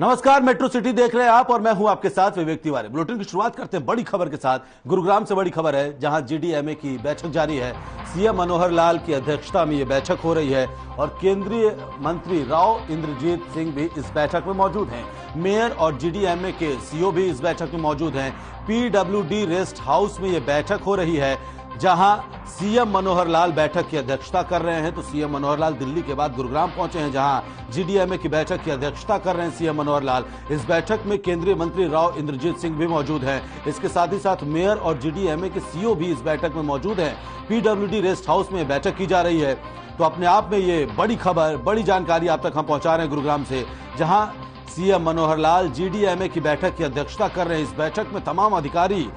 नमस्कार, metro city देख रहे हैं आप और मैं हूं आपके साथ विवेक तिवारी। बुलेटिन की शुरुआत करते हैं बड़ी खबर के साथ। गुरुग्राम से बड़ी खबर है, जहां जीडीएमए की बैठक जारी है। सीएम मनोहर लाल की अध्यक्षता में यह बैठक हो रही है और केंद्रीय मंत्री राव इंद्रजीत सिंह भी इस बैठक में मौजूद हैं। मेयर और जीडीएमए के सीईओ भी इस बैठक में मौजूद हैं। पीडब्ल्यूडी रेस्ट हाउस में यह बैठक हो रही है, जहां सीएम मनोहर लाल बैठक की अध्यक्षता कर रहे हैं। तो सीएम मनोहर लाल दिल्ली के बाद गुरुग्राम पहुंचे हैं, जहां जीडीएमए की बैठक की अध्यक्षता कर रहे हैं सीएम मनोहर लाल। इस बैठक में केंद्रीय मंत्री राव इंद्रजीत सिंह भी मौजूद हैं। इसके साथ ही साथ मेयर और जीडीएमए के सीईओ भी इस बैठक में मौजूद हैं। पीडब्ल्यूडी रेस्ट हाउस में बैठक की जा रही है। तो अपने आप में ये बड़ी खबर, बड़ी जानकारी आप तक हम पहुंचा रहे हैं गुरुग्राम से, जहां सीएम मनोहर लाल जीडीएमए की बैठक की अध्यक्षता कर रहे हैं। इस बैठक में तमाम अधिकारी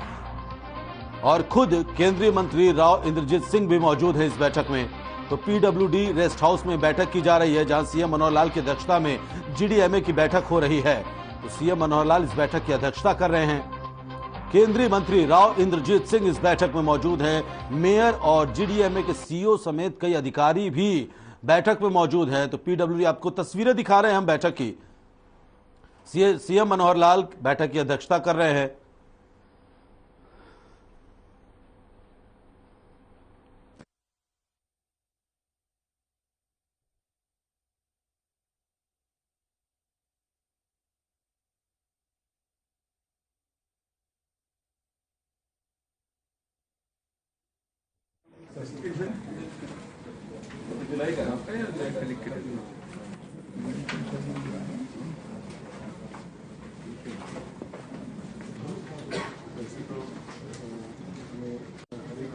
और खुद केंद्रीय मंत्री राव इंद्रजीत सिंह भी मौजूद हैं इस बैठक में। तो पीडब्ल्यूडी रेस्ट हाउस में बैठक की जा रही है, जहां सीएम मनोहर लाल की अध्यक्षता में जीडीएमए की बैठक हो रही है। तो सीएम मनोहर लाल इस बैठक की अध्यक्षता कर रहे हैं। केंद्रीय मंत्री राव इंद्रजीत सिंह इस बैठक में मौजूद हैं। मेयर और जीडीएमए के सीईओ समेत कई अधिकारी भी बैठक में मौजूद हैं। तो पीडब्ल्यूडी आपको तस्वीरें दिखा रहे हैं हम बैठक की। सीएम मनोहर लाल बैठक की अध्यक्षता कर रहे हैं।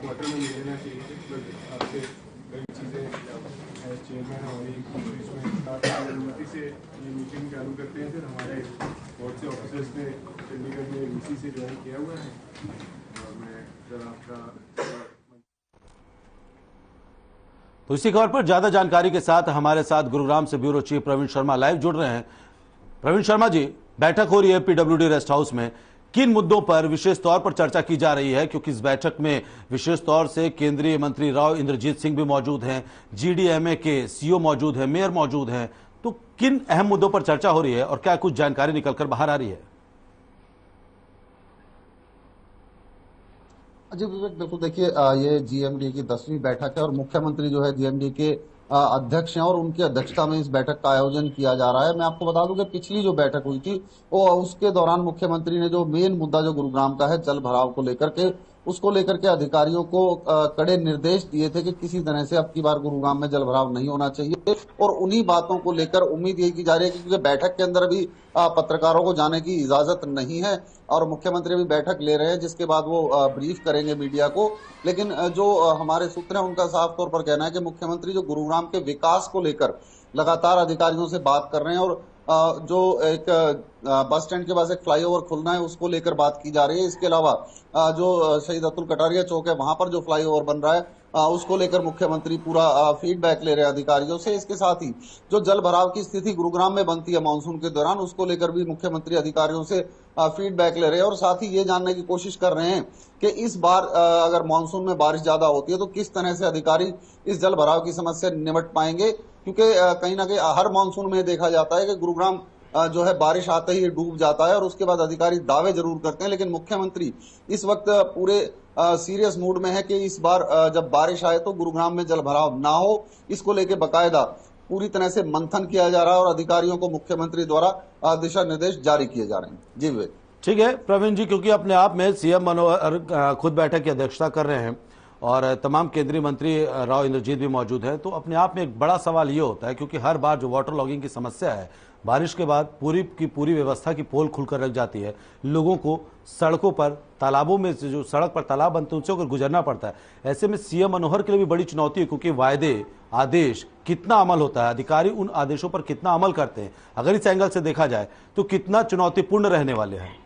क्वार्टर में मिलना चाहिए, आपसे कई चीज़ें चेयरमैन हमारी इसमें अनुमति से ये मीटिंग चालू करते हैं। फिर हमारे बहुत से ऑफिसर्स ने चंडीगढ़ में वीसी से ज्वाइन किया हुआ है और मैं सर आपका। तो इसी खबर पर ज्यादा जानकारी के साथ हमारे साथ गुरुग्राम से bureau chief Praveen Sharma live जुड़ रहे हैं। प्रवीण शर्मा जी, बैठक हो रही है पीडब्ल्यूडी रेस्ट हाउस में, किन मुद्दों पर विशेष तौर पर चर्चा की जा रही है? क्योंकि इस बैठक में विशेष तौर से केंद्रीय मंत्री राव इंद्रजीत सिंह भी मौजूद हैं, जीडीएमए के सीईओ मौजूद हैं, मेयर मौजूद हैं। तो किन अहम मुद्दों पर चर्चा हो रही है और क्या कुछ जानकारी निकलकर बाहर आ रही है? जी विवेक, बिल्कुल देखिए, ये जीएमडी की 10वीं बैठक है और मुख्यमंत्री जो है जीएमडी के अध्यक्ष हैं और उनकी अध्यक्षता में इस बैठक का आयोजन किया जा रहा है। मैं आपको बता दूं कि पिछली जो बैठक हुई थी वो उसके दौरान मुख्यमंत्री ने जो मेन मुद्दा जो गुरुग्राम का है जल भराव को लेकर के, उसको लेकर के अधिकारियों को कड़े निर्देश दिए थे कि किसी तरह से अब की बार गुरुग्राम में जल भराव नहीं होना चाहिए। और उन्हीं बातों को लेकर उम्मीद ये की जा रही है, क्योंकि बैठक के अंदर भी पत्रकारों को जाने की इजाजत नहीं है और मुख्यमंत्री भी बैठक ले रहे हैं, जिसके बाद वो ब्रीफ करेंगे मीडिया को। लेकिन जो हमारे सूत्र हैं उनका साफ तौर पर कहना है कि मुख्यमंत्री जो गुरुग्राम के विकास को लेकर लगातार अधिकारियों से बात कर रहे हैं और जो एक बस स्टैंड के पास एक फ्लाईओवर खुलना है उसको लेकर बात की जा रही है। इसके अलावा जो शहीद अतुल कटारिया चौक है वहां पर जो फ्लाईओवर बन रहा है उसको लेकर मुख्यमंत्री पूरा फीडबैक ले रहे हैं अधिकारियों से। इसके साथ ही जो जल भराव की स्थिति गुरुग्राम में बनती है मानसून के दौरान, उसको लेकर भी मुख्यमंत्री अधिकारियों से फीडबैक ले रहे हैं और साथ ही ये जानने की कोशिश कर रहे हैं कि इस बार अगर मानसून में बारिश ज्यादा होती है तो किस तरह से अधिकारी इस जल भराव की समस्या निपट पाएंगे। क्योंकि कहीं ना कहीं हर मानसून में देखा जाता है कि गुरुग्राम जो है बारिश आते ही डूब जाता है और उसके बाद अधिकारी दावे जरूर करते हैं, लेकिन मुख्यमंत्री इस वक्त पूरे सीरियस मूड में है कि इस बार जब बारिश आए तो गुरुग्राम में जल भराव ना हो। इसको लेकर बकायदा पूरी तरह से मंथन किया जा रहा है और अधिकारियों को मुख्यमंत्री द्वारा दिशा निर्देश जारी किए जा रहे हैं। जी विवेक। ठीक है प्रवीण जी, क्योंकि अपने आप में सीएम मनोहर खुद बैठक की अध्यक्षता कर रहे हैं और तमाम केंद्रीय मंत्री राव इंद्रजीत भी मौजूद हैं, तो अपने आप में एक बड़ा सवाल ये होता है, क्योंकि हर बार जो वाटर लॉगिंग की समस्या है, बारिश के बाद पूरी की पूरी व्यवस्था की पोल खुलकर रख जाती है, लोगों को सड़कों पर, तालाबों में से जो सड़क पर तालाब बनते हैं उनसे होकर गुजरना पड़ता है। ऐसे में सीएम मनोहर के लिए भी बड़ी चुनौती है, क्योंकि वायदे, आदेश कितना अमल होता है, अधिकारी उन आदेशों पर कितना अमल करते हैं, अगर इस एंगल से देखा जाए तो कितना चुनौतीपूर्ण रहने वाले हैं।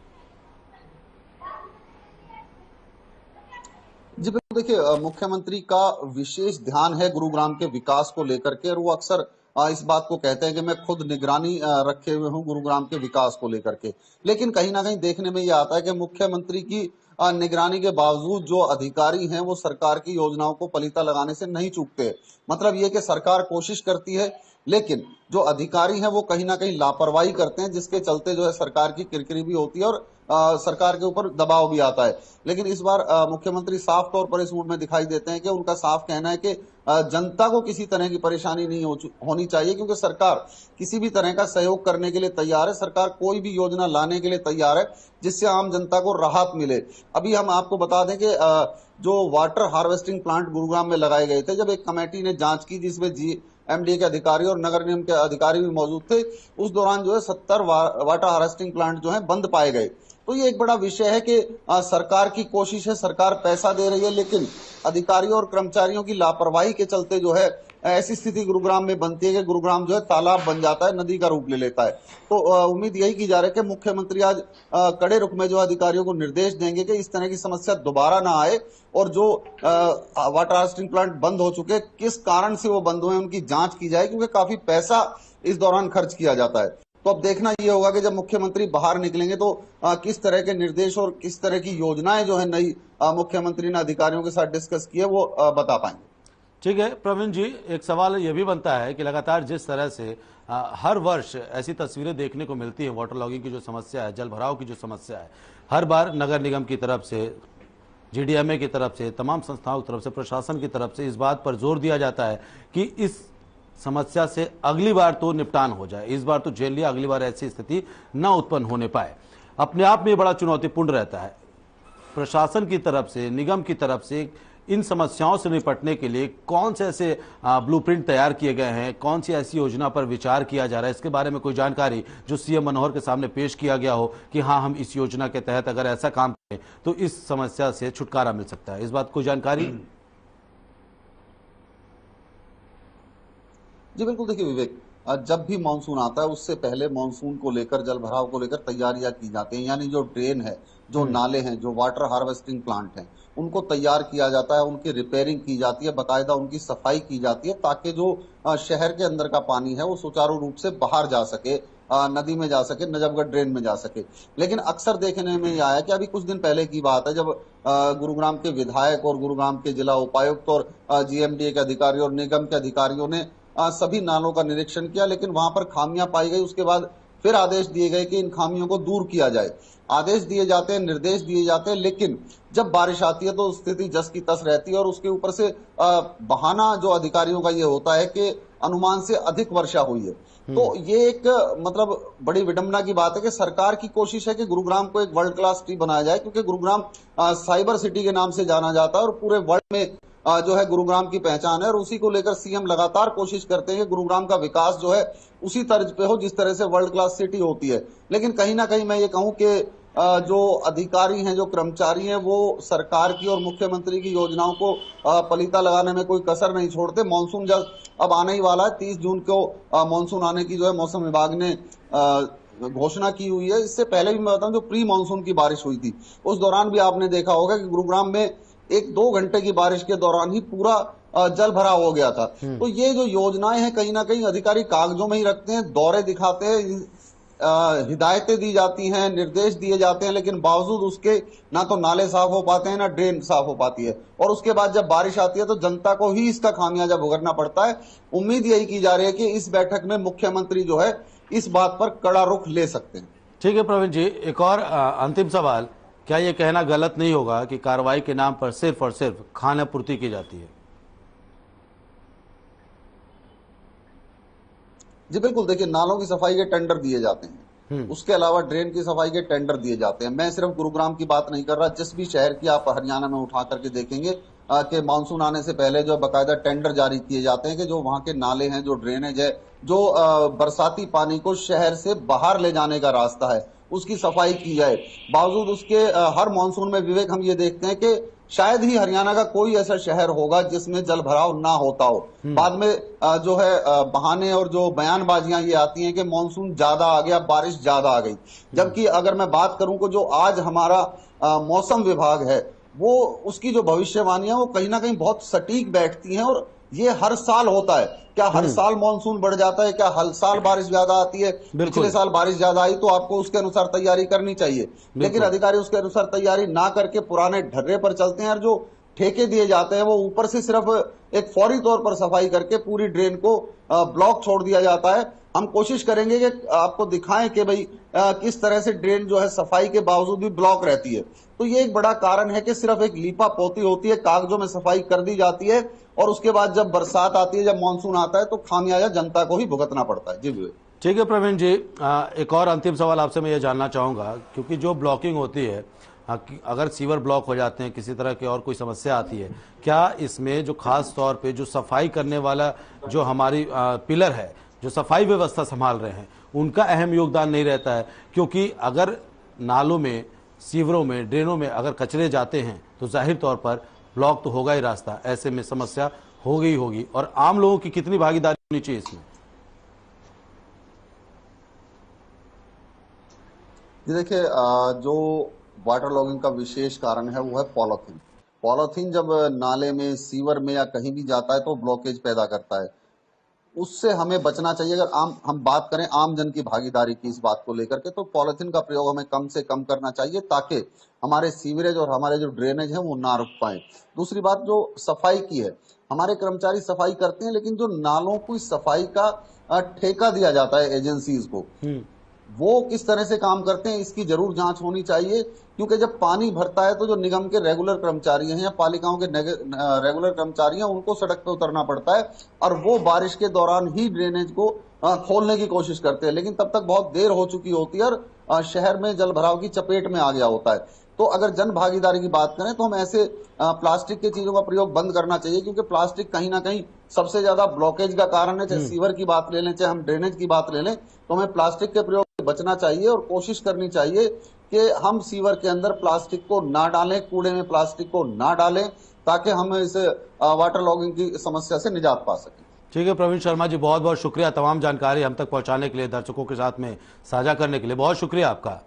जी बिल्कुल, देखिए मुख्यमंत्री का विशेष ध्यान है गुरुग्राम के विकास को लेकर के और वो अक्सर इस बात को कहते हैं कि मैं खुद निगरानी रखे हुए हूं गुरुग्राम के विकास को लेकर के। लेकिन कहीं ना कहीं देखने में ये आता है कि मुख्यमंत्री की निगरानी के बावजूद जो अधिकारी हैं वो सरकार की योजनाओं को पलीता लगाने से नहीं चूकते। मतलब ये कि सरकार कोशिश करती है, लेकिन जो अधिकारी हैं वो कहीं ना कहीं लापरवाही करते हैं, जिसके चलते जो है सरकार की किरकिरी भी होती है और सरकार के ऊपर दबाव भी आता है। लेकिन इस बार मुख्यमंत्री साफ तौर पर इस मूड में दिखाई देते हैं कि उनका साफ कहना है कि जनता को किसी तरह की परेशानी नहीं होनी चाहिए, क्योंकि सरकार किसी भी तरह का सहयोग करने के लिए तैयार है। सरकार कोई भी योजना लाने के लिए तैयार है जिससे आम जनता को राहत मिले। अभी हम आपको बता दें कि जो वाटर हार्वेस्टिंग प्लांट गुरुग्राम में लगाए गए थे, जब एक कमेटी ने जांच की जिसमें GMDA के अधिकारी और नगर निगम के अधिकारी भी मौजूद थे, उस दौरान जो है 70 वाटर हार्वेस्टिंग प्लांट जो है बंद पाए गए। तो ये एक बड़ा विषय है कि सरकार की कोशिश है, सरकार पैसा दे रही है, लेकिन अधिकारियों और कर्मचारियों की लापरवाही के चलते जो है ऐसी स्थिति गुरुग्राम में बनती है कि गुरुग्राम जो है तालाब बन जाता है, नदी का रूप ले लेता है। तो उम्मीद यही की जा रही है कि मुख्यमंत्री आज कड़े रुख में जो अधिकारियों को निर्देश देंगे कि इस तरह की समस्या दोबारा ना आए, और जो वाटर हार्वेस्टिंग प्लांट बंद हो चुके किस कारण से वो बंद हुए उनकी जांच की जाए, क्योंकि काफी पैसा इस दौरान खर्च किया जाता है। तो अब देखना ये होगा कि जब मुख्यमंत्री बाहर निकलेंगे तो किस तरह के निर्देश और किस तरह की योजनाएं जो है नई मुख्यमंत्री ने अधिकारियों के साथ डिस्कस की है वो बता पाएंगे। ठीक है प्रवीण जी, एक सवाल यह भी बनता है कि लगातार जिस तरह से हर वर्ष ऐसी तस्वीरें देखने को मिलती है, वाटर लॉगिंग की जो समस्या है, जल भराव की जो समस्या है, हर बार नगर निगम की तरफ से, GDMA की तरफ से, तमाम संस्थाओं की तरफ से, प्रशासन की तरफ से इस बात पर जोर दिया जाता है कि इस समस्या से अगली बार तो निपटान हो जाए, इस बार तो झेल लिया, अगली बार ऐसी स्थिति न उत्पन्न होने पाए। अपने आप में बड़ा चुनौतीपूर्ण रहता है। प्रशासन की तरफ से, निगम की तरफ से इन समस्याओं से निपटने के लिए कौन से ऐसे ब्लूप्रिंट तैयार किए गए हैं, कौन सी ऐसी योजना पर विचार किया जा रहा है, इसके बारे में कोई जानकारी जो CM मनोहर के सामने पेश किया गया हो कि हाँ, हम इस योजना के तहत अगर ऐसा काम करें तो इस समस्या से छुटकारा मिल सकता है, इस बात कोई जानकारी? जी बिल्कुल, देखिए विवेक, जब भी मानसून आता है उससे पहले मानसून को लेकर, जल भराव को लेकर तैयारियां की जाती हैं। यानी जो ड्रेन है, जो नाले हैं, जो वाटर हार्वेस्टिंग प्लांट हैं, उनको तैयार किया जाता है, उनकी रिपेयरिंग की जाती है, बाकायदा उनकी सफाई की जाती है, ताकि जो शहर के अंदर का पानी है वो सुचारू रूप से बाहर जा सके, नदी में जा सके, नजफगढ़ ड्रेन में जा सके। लेकिन अक्सर देखने में यह आया कि अभी कुछ दिन पहले की बात है, जब गुरुग्राम के विधायक और गुरुग्राम के जिला उपायुक्त और GMDA के अधिकारी और निगम के अधिकारियों ने सभी नालों का निरीक्षण किया, लेकिन वहां पर खामियां पाई गई। उसके बाद फिर आदेश दिए गए कि इन खामियों को दूर किया जाए। आदेश दिए जाते हैं, निर्देश दिए जाते हैं, लेकिन जब बारिश आती है तो स्थिति जस की तस रहती है, और उसके ऊपर से बहाना जो अधिकारियों का ये होता है कि अनुमान से अधिक वर्षा हुई है। तो ये एक मतलब बड़ी विडंबना की बात है कि सरकार की कोशिश है कि गुरुग्राम को एक वर्ल्ड क्लास सिटी बनाया जाए, क्योंकि गुरुग्राम साइबर सिटी के नाम से जाना जाता है और पूरे वर्ल्ड में जो है गुरुग्राम की पहचान है, और उसी को लेकर CM लगातार कोशिश करते हैं कि गुरुग्राम का विकास जो है उसी तर्ज पे हो जिस तरह से वर्ल्ड क्लास सिटी होती है। लेकिन कहीं ना कहीं मैं ये कहूं कि जो अधिकारी हैं, जो कर्मचारी हैं, वो सरकार की और मुख्यमंत्री की योजनाओं को पलीता लगाने में कोई कसर नहीं छोड़ते। मानसून जब अब आने ही वाला है, 30 जून को मानसून आने की जो है मौसम विभाग ने घोषणा की हुई है। इससे पहले भी मैं बताऊं, जो प्री मानसून की बारिश हुई थी उस दौरान भी आपने देखा होगा कि गुरुग्राम में 1-2 घंटे की बारिश के दौरान ही पूरा जल भराव हो गया था। तो ये जो योजनाएं हैं कहीं ना कहीं अधिकारी कागजों में ही रखते हैं, दौरे दिखाते हैं, हिदायतें दी जाती हैं, निर्देश दिए जाते हैं, लेकिन बावजूद उसके ना तो नाले साफ हो पाते हैं, ना ड्रेन साफ हो पाती है, और उसके बाद जब बारिश आती है तो जनता को ही इसका खामियाजा भुगतना पड़ता है। उम्मीद यही की जा रही है कि इस बैठक में मुख्यमंत्री जो है इस बात पर कड़ा रुख ले सकते हैं। ठीक है प्रवीण जी, एक और अंतिम सवाल, क्या यह कहना गलत नहीं होगा कि कार्रवाई के नाम पर सिर्फ और सिर्फ खानापूर्ति की जाती है? जी बिल्कुल, देखिए नालों की सफाई के टेंडर दिए जाते हैं, उसके अलावा ड्रेन की सफाई के टेंडर दिए जाते हैं। मैं सिर्फ गुरुग्राम की बात नहीं कर रहा, जिस भी शहर की आप हरियाणा में उठा करके देखेंगे कि मानसून आने से पहले जो बाकायदा टेंडर जारी किए जाते हैं कि जो वहां के नाले हैं, जो ड्रेनेज है, जो बरसाती पानी को शहर से बाहर ले जाने का रास्ता है, उसकी सफाई की जाए। बावजूद उसके हर मानसून में विवेक हम ये देखते हैं कि शायद ही हरियाणा का कोई ऐसा शहर होगा जिसमें जल भराव ना होता हो। बाद में जो है बहाने और जो बयानबाजियां ये आती हैं कि मानसून ज्यादा आ गया, बारिश ज्यादा आ गई, जबकि अगर मैं बात करूं कि जो आज हमारा मौसम विभाग है वो उसकी जो भविष्यवाणियां वो कहीं ना कहीं बहुत सटीक बैठती हैं, और ये हर साल होता है। क्या हर साल मानसून बढ़ जाता है? क्या हर साल बारिश ज्यादा आती है? पिछले साल बारिश ज्यादा आई तो आपको उसके अनुसार तैयारी करनी चाहिए, लेकिन अधिकारी उसके अनुसार तैयारी ना करके पुराने ढर्रे पर चलते हैं और जो ठेके दिए जाते हैं वो ऊपर से सिर्फ एक फौरी तौर पर सफाई करके पूरी ड्रेन को ब्लॉक छोड़ दिया जाता है। हम कोशिश करेंगे कि आपको दिखाएं कि भाई किस तरह से ड्रेन जो है सफाई के बावजूद भी ब्लॉक रहती है। तो ये एक बड़ा कारण है कि सिर्फ एक लीपा पोती होती है, कागजों में सफाई कर दी जाती है और उसके बाद जब बरसात आती है, जब मानसून आता है तो खामियाजा जनता को ही भुगतना पड़ता है। जी विवेक। ठीक है प्रवीण जी, एक और अंतिम सवाल आपसे मैं ये जानना चाहूंगा, क्योंकि जो ब्लॉकिंग होती है, अगर सीवर ब्लॉक हो जाते हैं, किसी तरह की और कोई समस्या आती है, क्या इसमें जो खास तौर पे जो सफाई करने वाला जो हमारी पिलर है, जो सफाई व्यवस्था संभाल रहे हैं, उनका अहम योगदान नहीं रहता है? क्योंकि अगर नालों में, सीवरों में, ड्रेनों में अगर कचरे जाते हैं तो जाहिर तौर पर ब्लॉक तो होगा ही रास्ता, ऐसे में समस्या होगी ही होगी। और आम लोगों की कितनी भागीदारी होनी चाहिए इसमें? जी देखिए, जो वाटर लॉगिंग का विशेष कारण है वो है पॉलीथीन। पॉलीथीन जब नाले में, सीवर में या कहीं भी जाता है तो ब्लॉकेज पैदा करता है। उससे हमें बचना चाहिए। अगर हम बात करें आम जन की भागीदारी की इस बात को लेकर के, तो पॉलीथीन का प्रयोग हमें कम से कम करना चाहिए ताकि हमारे सीवरेज और हमारे जो ड्रेनेज है वो ना रुक पाए। दूसरी बात जो सफाई की है, हमारे कर्मचारी सफाई करते हैं, लेकिन जो नालों की सफाई का ठेका दिया जाता है एजेंसीज को, वो किस तरह से काम करते हैं इसकी जरूर जांच होनी चाहिए। क्योंकि जब पानी भरता है तो जो निगम के रेगुलर कर्मचारी हैं या पालिकाओं के रेगुलर कर्मचारी हैं, उनको सड़क पे उतरना पड़ता है और वो बारिश के दौरान ही ड्रेनेज को खोलने की कोशिश करते हैं, लेकिन तब तक बहुत देर हो चुकी होती है और शहर में जल भराव की चपेट में आ गया होता है। तो अगर जन भागीदारी की बात करें तो हम ऐसे प्लास्टिक की चीजों का प्रयोग बंद करना चाहिए, क्योंकि प्लास्टिक कहीं ना कहीं सबसे ज्यादा ब्लॉकेज का कारण है। चाहे सीवर की बात ले लें, चाहे हम ड्रेनेज की बात ले लें, तो हमें प्लास्टिक के प्रयोग से बचना चाहिए और कोशिश करनी चाहिए कि हम सीवर के अंदर प्लास्टिक को ना डालें, कूड़े में प्लास्टिक को ना डालें, ताकि हम इस वाटर लॉगिंग की समस्या से निजात पा सकें। ठीक है प्रवीण शर्मा जी, बहुत बहुत शुक्रिया तमाम जानकारी हम तक पहुंचाने के लिए, दर्शकों के साथ में साझा करने के लिए बहुत शुक्रिया आपका।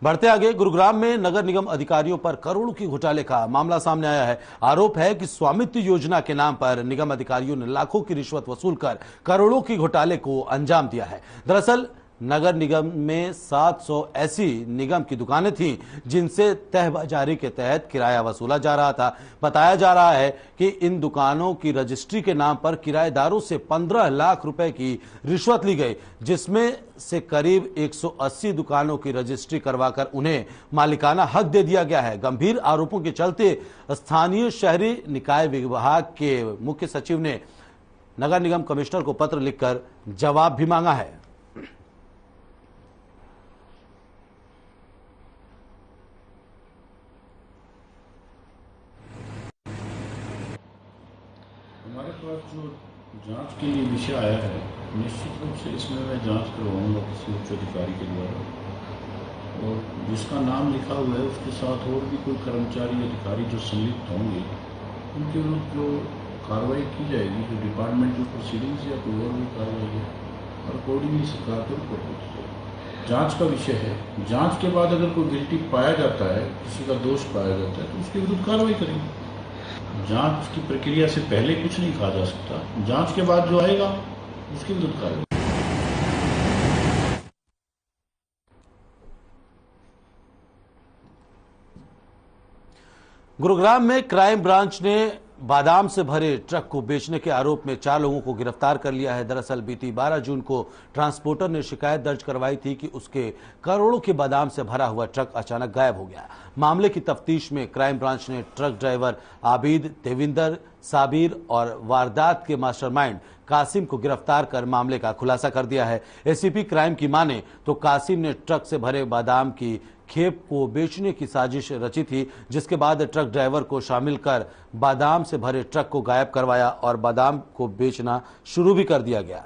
बढ़ते आगे, गुरुग्राम में नगर निगम अधिकारियों पर करोड़ों की घोटाले का मामला सामने आया है। आरोप है कि स्वामित्व योजना के नाम पर निगम अधिकारियों ने लाखों की रिश्वत वसूलकर करोड़ों की घोटाले को अंजाम दिया है। दरअसल नगर निगम में 700 ऐसी निगम की दुकानें थीं जिनसे तहबाजारी के तहत किराया वसूला जा रहा था। बताया जा रहा है कि इन दुकानों की रजिस्ट्री के नाम पर किराएदारों से 15 लाख रुपए की रिश्वत ली गई, जिसमें से करीब 180 दुकानों की रजिस्ट्री करवाकर उन्हें मालिकाना हक दे दिया गया है। गंभीर आरोपों के चलते स्थानीय शहरी निकाय विभाग के मुख्य सचिव ने नगर निगम कमिश्नर को पत्र लिखकर जवाब भी मांगा है। हमारे पास जो जांच के लिए विषय आया है, निश्चित रूप से इसमें मैं जांच करवाऊंगा किसी उच्च अधिकारी के द्वारा, और जिसका नाम लिखा हुआ है उसके साथ और भी कोई कर्मचारी अधिकारी जो संलिप्त होंगे, उनके विरुद्ध जो कार्रवाई की जाएगी, जो डिपार्टमेंटल प्रोसीडिंग्स या कोई और भी कार्रवाई है, और अकॉर्डिंगली सरकार को रिपोर्ट होती है। जाँच का विषय है, जाँच के बाद अगर कोई गिल्टी पाया जाता है, किसी का दोष पाया जाता है, तो उसके विरुद्ध कार्रवाई करेंगे। जांच की प्रक्रिया से पहले कुछ नहीं कहा जा सकता, जांच के बाद जो आएगा उसके विरुद्ध कार्रवाई। गुरुग्राम में क्राइम ब्रांच ने बादाम से भरे ट्रक को बेचने के आरोप में 4 लोगों को गिरफ्तार कर लिया है। दरअसल बीती 12 जून को ट्रांसपोर्टर ने शिकायत दर्ज करवाई थी कि उसके करोड़ों के बादाम से भरा हुआ ट्रक अचानक गायब हो गया। मामले की तफ्तीश में क्राइम ब्रांच ने ट्रक ड्राइवर आबिद, देविंदर, साबिर और वारदात के मास्टरमाइंड कासिम को गिरफ्तार कर मामले का खुलासा कर दिया है। एसीपी क्राइम की माने तो कासिम ने ट्रक से भरे बादाम की खेप को बेचने की साजिश रची थी, जिसके बाद ट्रक ड्राइवर को शामिल कर बादाम से भरे ट्रक को गायब करवाया और बादाम को बेचना शुरू भी कर दिया गया।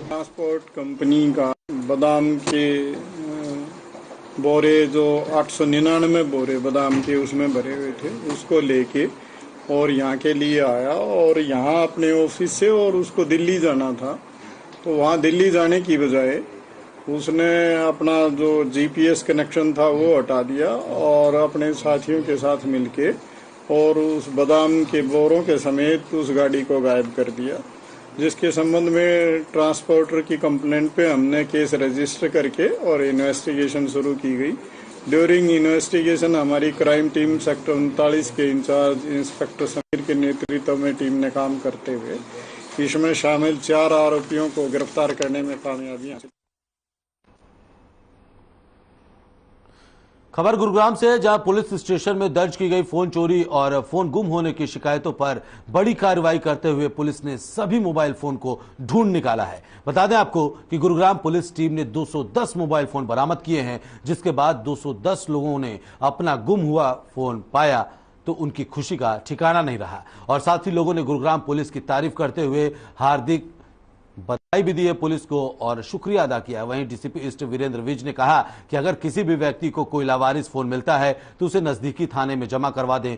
ट्रांसपोर्ट कंपनी का बादाम के बोरे जो 899 बोरे बादाम के उसमें भरे हुए थे, उसको लेके और यहाँ के लिए आया और यहाँ अपने ऑफिस से, और उसको दिल्ली जाना था, तो वहाँ दिल्ली जाने की बजाय उसने अपना जो जीपीएस कनेक्शन था वो हटा दिया और अपने साथियों के साथ मिलके और उस बादाम के बोरों के समेत उस गाड़ी को गायब कर दिया, जिसके संबंध में ट्रांसपोर्टर की कंप्लेंट पे हमने केस रजिस्टर करके और इन्वेस्टिगेशन शुरू की गई। ड्यूरिंग इन्वेस्टिगेशन हमारी क्राइम टीम सेक्टर 39 के इंचार्ज इंस्पेक्टर समीर के नेतृत्व में टीम ने काम करते हुए इसमें शामिल 4 आरोपियों को गिरफ्तार करने में कामयाबी हासिल। खबर गुरुग्राम से, जहां पुलिस स्टेशन में दर्ज की गई फोन चोरी और फोन गुम होने की शिकायतों पर बड़ी कार्रवाई करते हुए पुलिस ने सभी मोबाइल फोन को ढूंढ निकाला है। बता दें आपको कि गुरुग्राम पुलिस टीम ने 210 मोबाइल फोन बरामद किए हैं, जिसके बाद 210 लोगों ने अपना गुम हुआ फोन पाया तो उनकी खुशी का ठिकाना नहीं रहा और साथ ही लोगों ने गुरुग्राम पुलिस की तारीफ करते हुए हार्दिक बधाई भी दी है पुलिस को और शुक्रिया अदा किया। वहीं डीसीपी ईस्ट वीरेंद्र विज ने कहा कि अगर किसी भी व्यक्ति को कोई लावारिस फोन मिलता है तो उसे नजदीकी थाने में जमा करवा दें,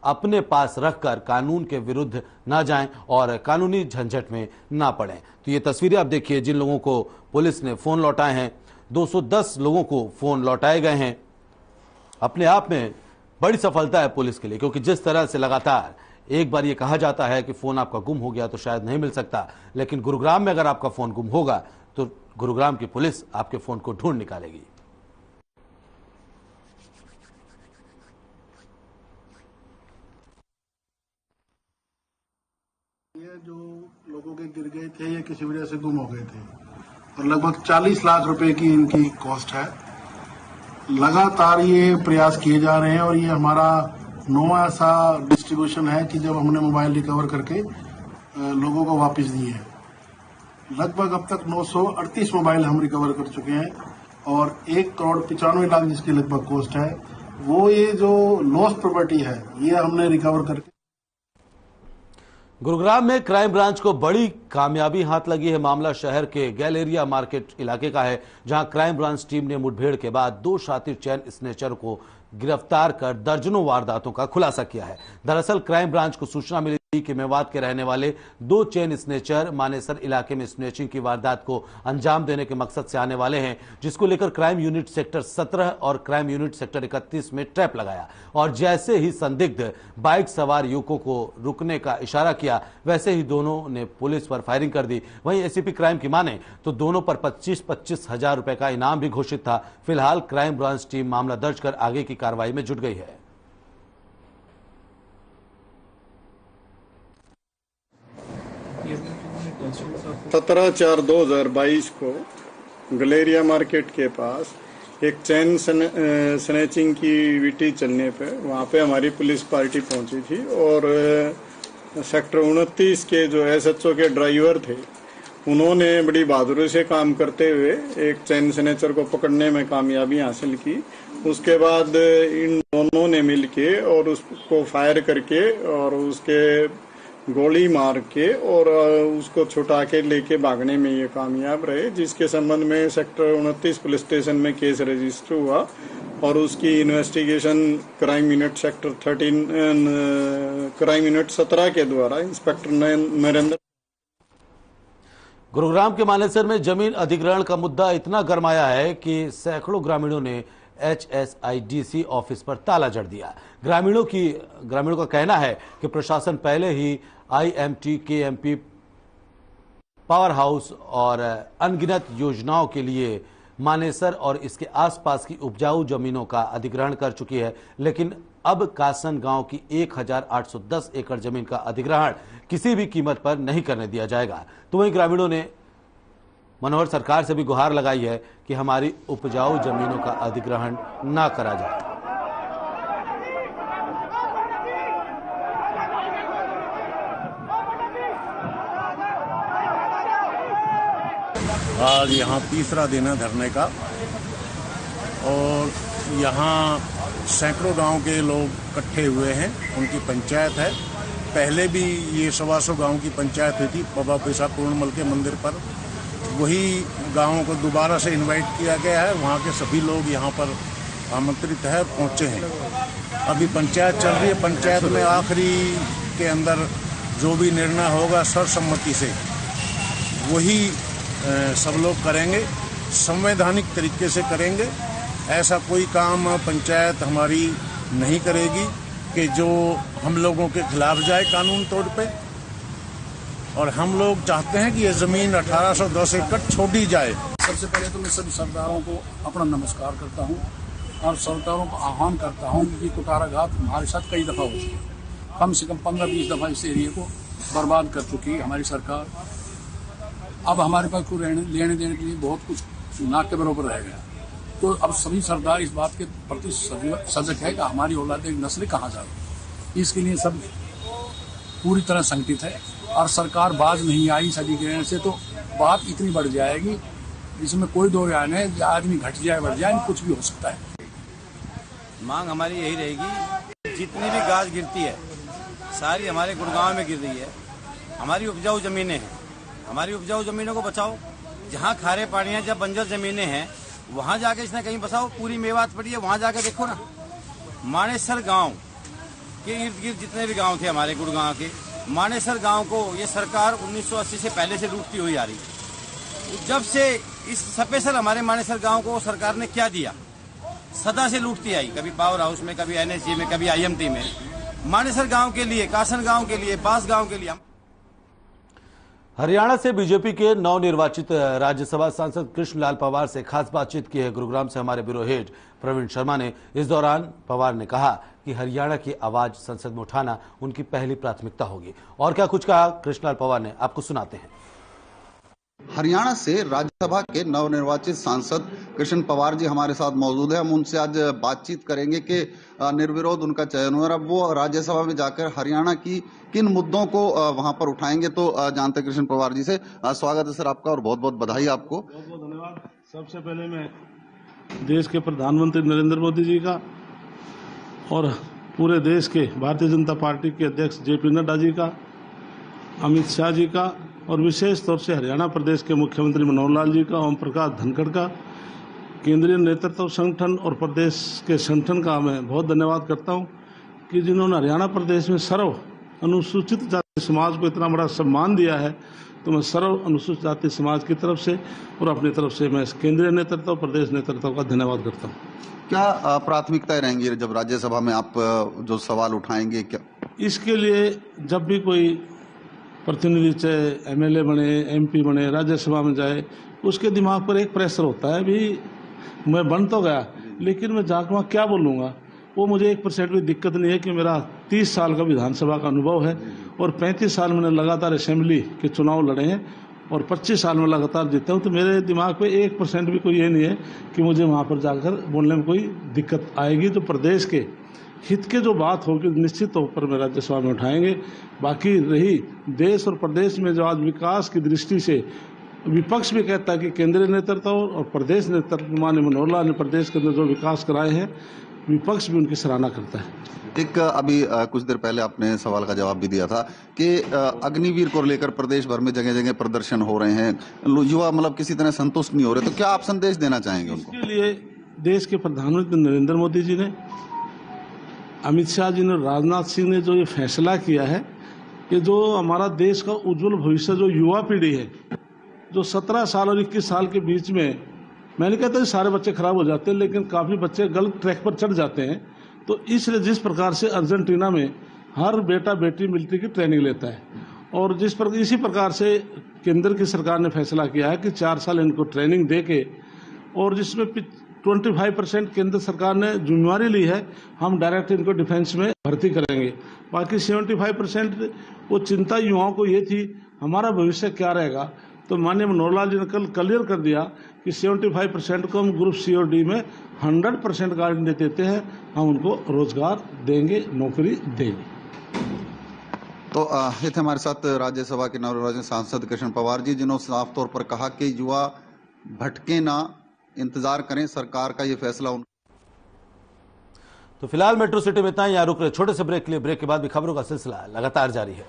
अपने पास रखकर कानून के विरुद्ध ना जाएं और कानूनी झंझट में ना पड़ें। तो ये तस्वीरें आप देखिए जिन लोगों को पुलिस ने फोन लौटाए हैं, 210 लोगों को फोन लौटाए गए हैं। अपने आप में बड़ी सफलता है पुलिस के लिए, क्योंकि जिस तरह से लगातार एक बार ये कहा जाता है कि फोन आपका गुम हो गया तो शायद नहीं मिल सकता, लेकिन गुरुग्राम में अगर आपका फोन गुम होगा तो गुरुग्राम की पुलिस आपके फोन को ढूंढ निकालेगी। ये जो लोगों के गिर गए थे ये किसी वजह से गुम हो गए थे और लगभग 40 लाख रुपए की इनकी कॉस्ट है। लगातार ये प्रयास किए जा रहे हैं और ये हमारा 9वां ऐसा डिस्ट्रीब्यूशन है कि जब हमने मोबाइल रिकवर करके लोगों को वापस दिए हैं। लगभग अब तक 938 मोबाइल हम रिकवर कर चुके हैं और 1,95,00,000 जिसकी लगभग कॉस्ट है, वो ये जो लॉस्ट प्रॉपर्टी है ये हमने रिकवर करके। गुरुग्राम में क्राइम ब्रांच को बड़ी कामयाबी हाथ लगी है। मामला शहर के गैलेरिया मार्केट इलाके का है, जहां क्राइम ब्रांच टीम ने मुठभेड़ के बाद 2 शातिर चैन स्नेचर को गिरफ्तार कर दर्जनों वारदातों का खुलासा किया है। दरअसल क्राइम ब्रांच को सूचना मिली कि मेवात के रहने वाले 2 चेन स्नेचर मानेसर इलाके में स्नेचिंग की वारदात को अंजाम देने के मकसद से आने वाले हैं, जिसको लेकर क्राइम यूनिट सेक्टर 17 और क्राइम यूनिट सेक्टर 31 में ट्रैप लगाया और जैसे ही संदिग्ध बाइक सवार युवकों को रुकने का इशारा किया, वैसे ही दोनों ने पुलिस पर फायरिंग कर दी। वहीं एसीपी क्राइम की माने तो दोनों पर 25-25 हजार रुपए का इनाम भी घोषित था। फिलहाल क्राइम ब्रांच टीम मामला दर्ज कर आगे की कार्रवाई में जुट गई है। सत्रह 4/2022 को गलेरिया मार्केट के पास एक चैन स्नैचिंग की विटी चलने पे वहाँ पे हमारी पुलिस पार्टी पहुंची थी और सेक्टर 29 के जो एसएचओ के ड्राइवर थे उन्होंने बड़ी बहादुरी से काम करते हुए एक चैन स्नैचर को पकड़ने में कामयाबी हासिल की। उसके बाद इन दोनों ने मिलके और उसको फायर करके और उसके गोली मार के और उसको छुटा के लेके भागने में ये कामयाब रहे, जिसके संबंध में सेक्टर 29 पुलिस स्टेशन में केस रजिस्टर हुआ और उसकी investigation crime unit sector 13 crime unit 17 के द्वारा इंस्पेक्टर नरेंद्र। गुरुग्राम के मानेसर में जमीन अधिग्रहण का मुद्दा इतना गरमाया है कि सैकड़ों ग्रामीणों ने HSIDC ऑफिस पर ताला जड़ दिया। ग्रामीणों का कहना है कि प्रशासन पहले ही IMT, KMP, पावर हाउस और अनगिनत योजनाओं के लिए मानेसर और इसके आसपास की उपजाऊ जमीनों का अधिग्रहण कर चुकी है, लेकिन अब कासन गांव की 1810 एकड़ जमीन का अधिग्रहण किसी भी कीमत पर नहीं करने दिया जाएगा। तो वहीं ग्रामीणों ने मनोहर सरकार से भी गुहार लगाई है कि हमारी उपजाऊ जमीनों का अधिग्रहण ना करा जाए। आज यहाँ तीसरा दिन है धरने का और यहाँ सैकड़ों गांव के लोग इकट्ठे हुए हैं। उनकी पंचायत है, पहले भी ये 125 गांव की पंचायत हुई थी बाबा पैसा पूर्णमल के मंदिर पर। वही गांवों को दोबारा से इनवाइट किया गया है। वहाँ के सभी लोग यहाँ पर आमंत्रित है, पहुँचे हैं। अभी पंचायत चल रही है। पंचायत में आखिरी के अंदर जो भी निर्णय होगा सर्वसम्मति से वही सब लोग करेंगे संवैधानिक तरीके से करेंगे। ऐसा कोई काम पंचायत हमारी नहीं करेगी कि जो हम लोगों के खिलाफ जाए कानून तौर पे। और हम लोग चाहते हैं कि ये जमीन 1810 एकड़ छोड़ी जाए। सबसे पहले तो मैं सभी सरदारों को अपना नमस्कार करता हूँ और सरदारों को आह्वान करता हूँ कि कुठाराघात हमारे साथ कई दफा हो चुकी है। कम से कम 15-20 दफा इस एरिया को बर्बाद कर चुकी है हमारी सरकार। अब हमारे पास कोई लेने देने के लिए बहुत कुछ नाक के बराबर रह गया। तो अब सभी सरदार इस बात के प्रति सजग है कि हमारी औलाद नस्लें कहाँ जाए। इसके लिए सब पूरी तरह संगठित है और सरकार बाज नहीं आई इस अधिग्रहण से, तो बात इतनी बढ़ जाएगी जिसमें कोई दो राय नहीं। आदमी घट जाए बढ़ जाए, कुछ भी हो सकता है। मांग हमारी यही रहेगी, जितनी भी गाज गिरती है सारी हमारे गुड़गांव में गिर रही है। हमारी उपजाऊ जमीनें हैं, हमारी उपजाऊ जमीनों को बचाओ। जहाँ खारे पानी है, जब बंजर जमीनें हैं वहाँ जाके इसने कहीं बसाओ। पूरी मेवात पड़ी है, वहाँ जाके देखो ना। मानेसर गांव के इर्द गिर्द जितने भी गांव थे हमारे गुड़गांव के, मानेसर गांव को ये सरकार 1980 से पहले से लूटती हुई आ रही है। जब से इस स्पेशल हमारे मानेसर गांव को सरकार ने क्या दिया, सदा से लूटती आई। कभी पावर हाउस में, कभी एनएसजी में, कभी आईएमटी में। मानेसर गांव के लिए, कासन गांव के लिए, बास गांव के लिए। हरियाणा से बीजेपी के नवनिर्वाचित राज्यसभा सांसद कृष्णलाल पंवार से खास बातचीत की है गुरुग्राम से हमारे ब्यूरो हेड प्रवीण शर्मा ने। इस दौरान पंवार ने कहा कि हरियाणा की आवाज संसद में उठाना उनकी पहली प्राथमिकता होगी। और क्या कुछ कहा कृष्णलाल पंवार ने, आपको सुनाते हैं। हरियाणा से राज्यसभा के नवनिर्वाचित सांसद कृष्ण पंवार जी हमारे साथ मौजूद है। हम उनसे आज बातचीत करेंगे कि निर्विरोध उनका चयन हुआ, अब वो राज्यसभा में जाकर हरियाणा की किन मुद्दों को वहां पर उठाएंगे। तो जानते कृष्ण पंवार जी से। स्वागत है सर आपका और बहुत बहुत बधाई आपको। बहुत बहुत धन्यवाद। सबसे पहले मैं देश के प्रधानमंत्री नरेंद्र मोदी जी का और पूरे देश के भारतीय जनता पार्टी के अध्यक्ष जेपी नड्डा जी का, अमित शाह जी का और विशेष तौर से हरियाणा प्रदेश के मुख्यमंत्री मनोहर लाल जी का, ओम प्रकाश धनखड़ का, केंद्रीय नेतृत्व संगठन और प्रदेश के संगठन का मैं बहुत धन्यवाद करता हूं कि जिन्होंने हरियाणा प्रदेश में सर्व अनुसूचित जाति समाज को इतना बड़ा सम्मान दिया है। तो मैं सर्व अनुसूचित जाति समाज की तरफ से और अपनी तरफ से मैं केंद्रीय नेतृत्व, प्रदेश नेतृत्व का धन्यवाद करता हूँ। क्या प्राथमिकताएं रहेंगी जब राज्यसभा में आप जो सवाल उठाएंगे? क्या इसके लिए जब भी कोई प्रतिनिधि चाहे एमएलए बने, एमपी बने, राज्यसभा में जाए, उसके दिमाग पर एक प्रेशर होता है, भी मैं बन तो गया लेकिन मैं जाकर वहाँ क्या बोलूँगा। वो मुझे 1% भी दिक्कत नहीं है कि मेरा 30 साल का विधानसभा का अनुभव है और 35 साल मैंने लगातार असेंबली के चुनाव लड़े हैं और 25 साल में लगातार जीता हूँ। तो मेरे दिमाग पे 1% भी कोई ये नहीं है कि मुझे वहाँ पर जाकर बोलने में कोई दिक्कत आएगी। तो प्रदेश के हित के जो बात होगी निश्चित तौर पर मैं राज्यसभा में उठाएंगे। बाकी रही देश और प्रदेश में जो आज विकास की दृष्टि से विपक्ष भी कहता है कि केंद्रीय नेतृत्व और प्रदेश नेतृत्व माननीय मनोहर लाल ने प्रदेश के अंदर जो विकास कराए हैं, विपक्ष भी उनकी सराहना करता है। एक अभी कुछ देर पहले आपने सवाल का जवाब भी दिया था कि अग्निवीर को लेकर प्रदेश भर में जगह जगह प्रदर्शन हो रहे हैं, युवा मतलब किसी तरह संतुष्ट नहीं हो रहे। तो क्या आप संदेश देना चाहेंगे उनको? इसके लिए देश के प्रधानमंत्री नरेंद्र मोदी जी ने, अमित शाह जी ने, राजनाथ सिंह ने जो ये फैसला किया है कि जो हमारा देश का उज्जवल भविष्य जो युवा पीढ़ी है, जो 17 साल और 21 साल के बीच में, मैं नहीं कहता सारे बच्चे खराब हो जाते हैं लेकिन काफ़ी बच्चे गलत ट्रैक पर चढ़ जाते हैं। तो इसलिए जिस प्रकार से अर्जेंटीना में हर बेटा बेटी मिलिट्री की ट्रेनिंग लेता है और इसी प्रकार से केंद्र की सरकार ने फैसला किया है कि 4 साल इनको ट्रेनिंग दे के, और जिसमें 25% केंद्र सरकार ने जिम्मेवारी ली है, हम डायरेक्ट इनको डिफेंस में भर्ती करेंगे। बाकी 75% वो चिंता युवाओं को ये थी हमारा भविष्य क्या रहेगा। तो माननीय मनोहर लाल जी ने कल क्लियर कर दिया कि 75% को हम ग्रुप सी और डी में 100% गारंटी देते हैं, हम उनको रोजगार देंगे, नौकरी देंगे। तो ये थे हमारे साथ राज्यसभा के नवनिर्वाचित सांसद कृष्ण पंवार जी, जिन्होंने साफ तौर पर कहा कि युवा भटके ना, इंतजार करें सरकार का ये फैसला। तो फिलहाल मेट्रो सिटी में इतना ही। यहाँ रुक रहे छोटे से ब्रेक के लिए। ब्रेक के बाद भी खबरों का सिलसिला लगातार जारी है।